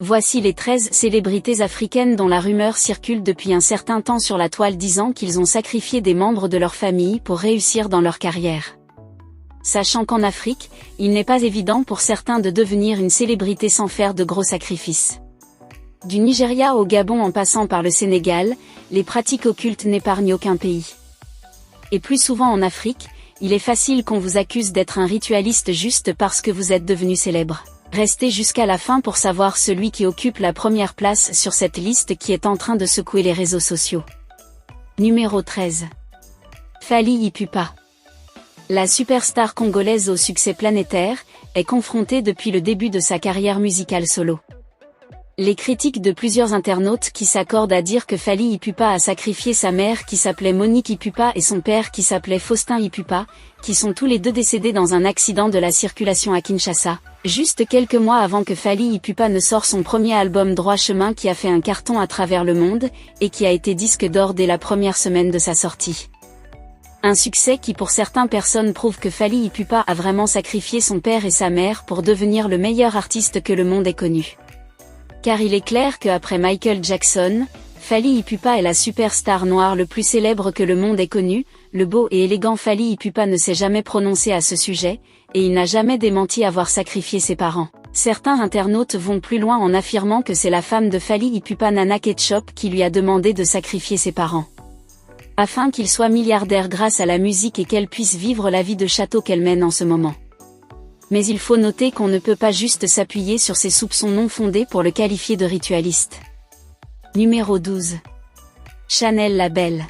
Voici les 13 célébrités africaines dont la rumeur circule depuis un certain temps sur la toile disant qu'ils ont sacrifié des membres de leur famille pour réussir dans leur carrière. Sachant qu'en Afrique, il n'est pas évident pour certains de devenir une célébrité sans faire de gros sacrifices. Du Nigeria au Gabon en passant par le Sénégal, les pratiques occultes n'épargnent aucun pays. Et plus souvent en Afrique, il est facile qu'on vous accuse d'être un ritualiste juste parce que vous êtes devenu célèbre. Restez jusqu'à la fin pour savoir celui qui occupe la première place sur cette liste qui est en train de secouer les réseaux sociaux. Numéro 13. Fally Ipupa. La superstar congolaise au succès planétaire, est confrontée depuis le début de sa carrière musicale solo. Les critiques de plusieurs internautes qui s'accordent à dire que Fally Ipupa a sacrifié sa mère qui s'appelait Monique Ipupa et son père qui s'appelait Faustin Ipupa, qui sont tous les deux décédés dans un accident de la circulation à Kinshasa, juste quelques mois avant que Fally Ipupa ne sorte son premier album Droit Chemin qui a fait un carton à travers le monde, et qui a été disque d'or dès la première semaine de sa sortie. Un succès qui pour certaines personnes prouve que Fally Ipupa a vraiment sacrifié son père et sa mère pour devenir le meilleur artiste que le monde ait connu. Car il est clair qu'après Michael Jackson, Fally Ipupa est la superstar noire le plus célèbre que le monde ait connu. Le beau et élégant Fally Ipupa ne s'est jamais prononcé à ce sujet, et il n'a jamais démenti avoir sacrifié ses parents. Certains internautes vont plus loin en affirmant que c'est la femme de Fally Ipupa, Nana Ketchup, qui lui a demandé de sacrifier ses parents. Afin qu'il soit milliardaire grâce à la musique et qu'elle puisse vivre la vie de château qu'elle mène en ce moment. Mais il faut noter qu'on ne peut pas juste s'appuyer sur ces soupçons non fondés pour le qualifier de ritualiste. Numéro 12. Chanel la Belle.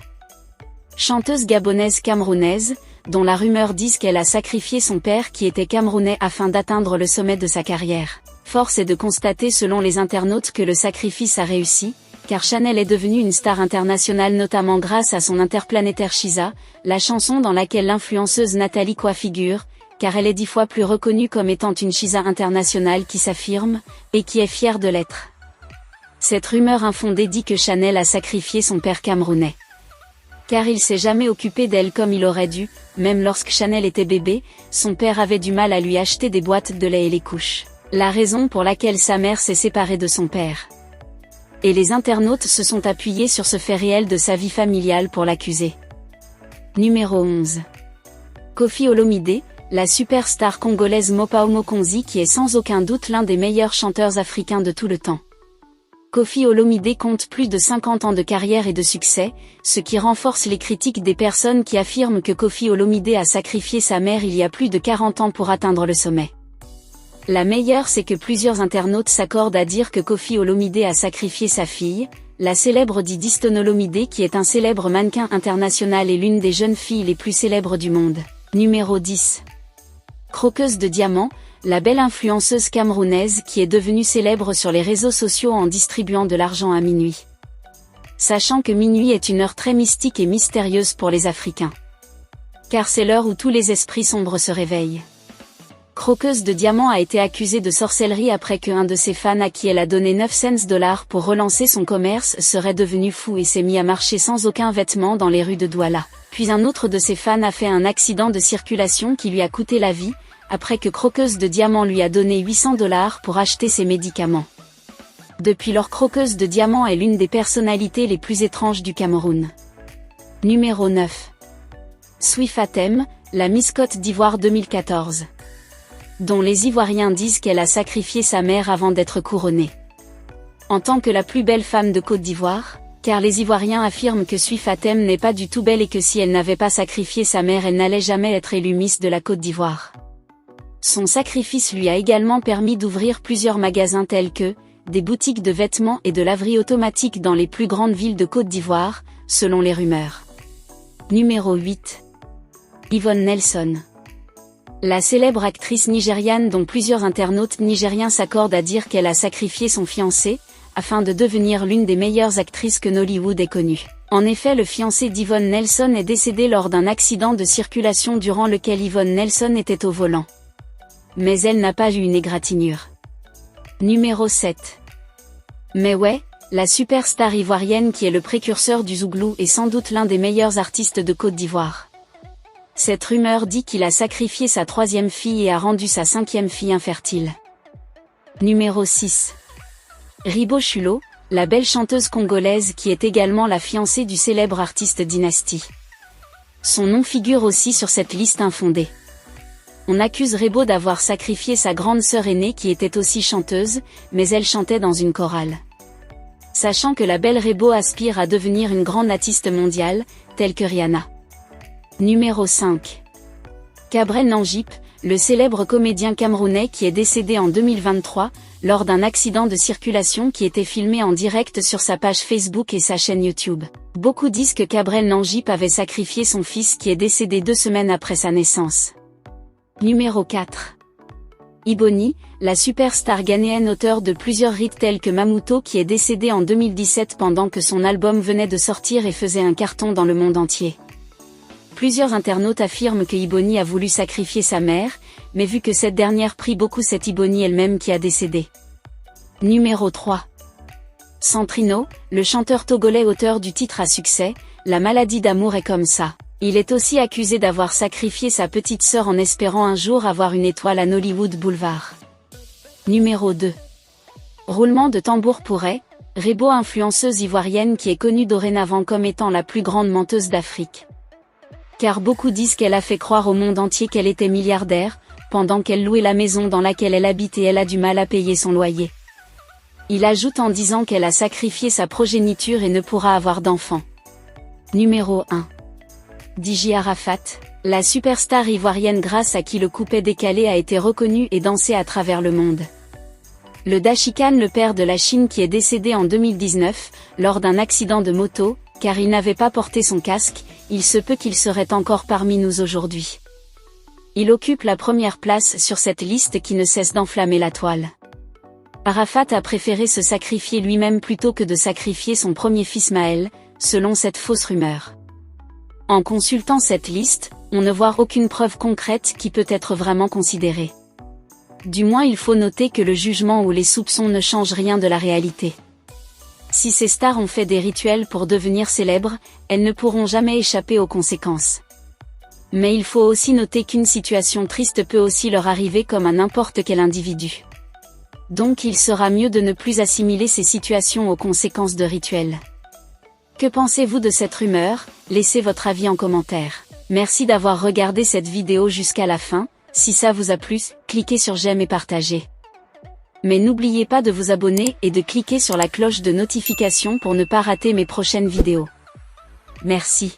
Chanteuse gabonaise camerounaise, dont la rumeur dit qu'elle a sacrifié son père qui était camerounais afin d'atteindre le sommet de sa carrière. Force est de constater selon les internautes que le sacrifice a réussi, car Chanel est devenue une star internationale notamment grâce à son interplanétaire Shiza, la chanson dans laquelle l'influenceuse Nathalie Kwa figure, car elle est 10 fois plus reconnue comme étant une Shiza internationale qui s'affirme, et qui est fière de l'être. Cette rumeur infondée dit que Chanel a sacrifié son père camerounais. Car il s'est jamais occupé d'elle comme il aurait dû, même lorsque Chanel était bébé, son père avait du mal à lui acheter des boîtes de lait et les couches. La raison pour laquelle sa mère s'est séparée de son père. Et les internautes se sont appuyés sur ce fait réel de sa vie familiale pour l'accuser. Numéro 11. Koffi Olomide, la superstar congolaise Mopao Mokonzi qui est sans aucun doute l'un des meilleurs chanteurs africains de tout le temps. Koffi Olomide compte plus de 50 ans de carrière et de succès, ce qui renforce les critiques des personnes qui affirment que Koffi Olomide a sacrifié sa mère il y a plus de 40 ans pour atteindre le sommet. La meilleure c'est que plusieurs internautes s'accordent à dire que Koffi Olomide a sacrifié sa fille, la célèbre Didiston Olomide qui est un célèbre mannequin international et l'une des jeunes filles les plus célèbres du monde. Numéro 10. Croqueuse de diamants, la belle influenceuse camerounaise qui est devenue célèbre sur les réseaux sociaux en distribuant de l'argent à minuit. Sachant que minuit est une heure très mystique et mystérieuse pour les Africains. Car c'est l'heure où tous les esprits sombres se réveillent. Croqueuse de diamants a été accusée de sorcellerie après qu'un de ses fans à qui elle a donné 900 $ pour relancer son commerce serait devenu fou et s'est mis à marcher sans aucun vêtement dans les rues de Douala. Puis un autre de ses fans a fait un accident de circulation qui lui a coûté la vie, après que Croqueuse de diamants lui a donné 800 $ pour acheter ses médicaments. Depuis lors, Croqueuse de diamants est l'une des personnalités les plus étranges du Cameroun. Numéro 9. Swifatem, la Miss Côte d'Ivoire 2014. Dont les Ivoiriens disent qu'elle a sacrifié sa mère avant d'être couronnée. En tant que la plus belle femme de Côte d'Ivoire, car les Ivoiriens affirment que Swifatem n'est pas du tout belle et que si elle n'avait pas sacrifié sa mère elle n'allait jamais être élue Miss de la Côte d'Ivoire. Son sacrifice lui a également permis d'ouvrir plusieurs magasins tels que, des boutiques de vêtements et de laverie automatique dans les plus grandes villes de Côte d'Ivoire, selon les rumeurs. Numéro 8. Yvonne Nelson. La célèbre actrice nigériane dont plusieurs internautes nigériens s'accordent à dire qu'elle a sacrifié son fiancé, afin de devenir l'une des meilleures actrices que Nollywood ait connue. En effet, le fiancé d'Yvonne Nelson est décédé lors d'un accident de circulation durant lequel Yvonne Nelson était au volant. Mais elle n'a pas eu une égratignure. Numéro 7. Mais ouais, la superstar ivoirienne qui est le précurseur du zouglou est sans doute l'un des meilleurs artistes de Côte d'Ivoire. Cette rumeur dit qu'il a sacrifié sa 3e fille et a rendu sa 5e fille infertile. Numéro 6. Ribo Chulo, la belle chanteuse congolaise qui est également la fiancée du célèbre artiste Dynasty. Son nom figure aussi sur cette liste infondée. On accuse Ribo d'avoir sacrifié sa grande sœur aînée qui était aussi chanteuse, mais elle chantait dans une chorale. Sachant que la belle Ribo aspire à devenir une grande artiste mondiale, telle que Rihanna. Numéro 5. Cabrel Nangip, le célèbre comédien camerounais qui est décédé en 2023, lors d'un accident de circulation qui était filmé en direct sur sa page Facebook et sa chaîne YouTube. Beaucoup disent que Cabrel Nangip avait sacrifié son fils qui est décédé 2 semaines après sa naissance. Numéro 4. Iboni, la superstar ghanéenne auteure de plusieurs hits tels que Mamuto qui est décédée en 2017 pendant que son album venait de sortir et faisait un carton dans le monde entier. Plusieurs internautes affirment que Iboni a voulu sacrifier sa mère, mais vu que cette dernière prie beaucoup, c'est Iboni elle-même qui a décédé. Numéro 3. Centrino, le chanteur togolais auteur du titre à succès, La maladie d'amour est comme ça. Il est aussi accusé d'avoir sacrifié sa petite sœur en espérant un jour avoir une étoile à Nollywood Boulevard. Numéro 2. Roulement de tambour pour Ribo, influenceuse ivoirienne qui est connue dorénavant comme étant la plus grande menteuse d'Afrique. Car beaucoup disent qu'elle a fait croire au monde entier qu'elle était milliardaire, pendant qu'elle louait la maison dans laquelle elle habite et elle a du mal à payer son loyer. Il ajoute en disant qu'elle a sacrifié sa progéniture et ne pourra avoir d'enfants. Numéro 1. Dj Arafat, la superstar ivoirienne grâce à qui le coupé décalé a été reconnu et dansé à travers le monde. Le Dashikan, le père de la Chine qui est décédé en 2019, lors d'un accident de moto, car il n'avait pas porté son casque, il se peut qu'il serait encore parmi nous aujourd'hui. Il occupe la première place sur cette liste qui ne cesse d'enflammer la toile. Arafat a préféré se sacrifier lui-même plutôt que de sacrifier son premier fils Maël, selon cette fausse rumeur. En consultant cette liste, on ne voit aucune preuve concrète qui peut être vraiment considérée. Du moins il faut noter que le jugement ou les soupçons ne changent rien de la réalité. Si ces stars ont fait des rituels pour devenir célèbres, elles ne pourront jamais échapper aux conséquences. Mais il faut aussi noter qu'une situation triste peut aussi leur arriver comme à n'importe quel individu. Donc il sera mieux de ne plus assimiler ces situations aux conséquences de rituels. Que pensez-vous de cette rumeur? Laissez votre avis en commentaire. Merci d'avoir regardé cette vidéo jusqu'à la fin. Si ça vous a plu, cliquez sur j'aime et partagez. Mais n'oubliez pas de vous abonner et de cliquer sur la cloche de notification pour ne pas rater mes prochaines vidéos. Merci.